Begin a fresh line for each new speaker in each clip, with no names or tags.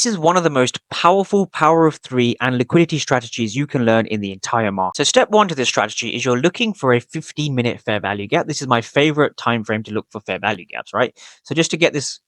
This is one of the most powerful power of three and liquidity strategies you can learn in the entire market. So step one to this strategy is you're looking for a 15-minute fair value gap. This is my favorite time frame to look for fair value gaps, right? So just to get this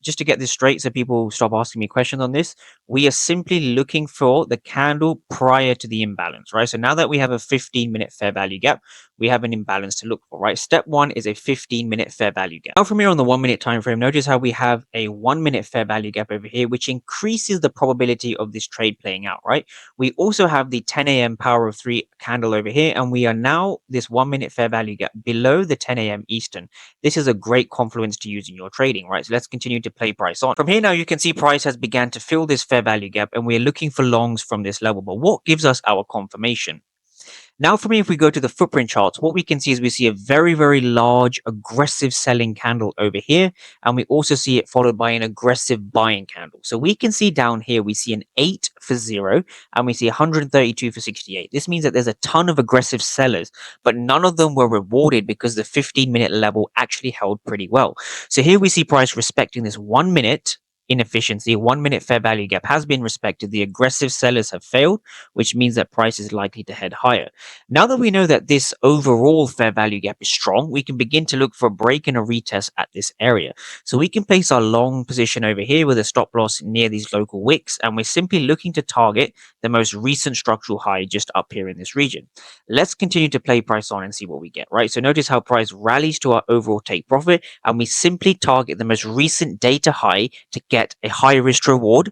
straight so people stop asking me questions on this, we are simply looking for the candle prior to the imbalance, right? So now that we have a 15-minute fair value gap, we have an imbalance to look for, right? Step one is a 15-minute fair value gap. Now from here on the 1 minute time frame, notice how we have a 1 minute fair value gap over here, which increases the probability of this trade playing out, right? We also have the 10 a.m. power of three candle over here, and we are now this 1 minute fair value gap below the 10 a.m. Eastern. This is a great confluence to use in your trading, right? So let's continue to play price on. From here now, you can see price has began to fill this fair value gap, and we're looking for longs from this level. But what gives us our confirmation? Now, for me, if we go to the footprint charts, what we can see is we see a very, very large aggressive selling candle over here. And we also see it followed by an aggressive buying candle. So we can see down here, we see an 8 for 0 and we see 132 for 68. This means that there's a ton of aggressive sellers, but none of them were rewarded because the 15-minute level actually held pretty well. So here we see price respecting this 1 minute inefficiency. 1 minute fair value gap has been respected. The aggressive sellers have failed, which means that price is likely to head higher. Now that we know that this overall fair value gap is strong, we can begin to look for a break and a retest at this area. So we can place our long position over here with a stop loss near these local wicks, and we're simply looking to target the most recent structural high just up here in this region. Let's continue to play price on and see what we get, right? So notice how price rallies to our overall take profit, and we simply target the most recent data high to get a high risk reward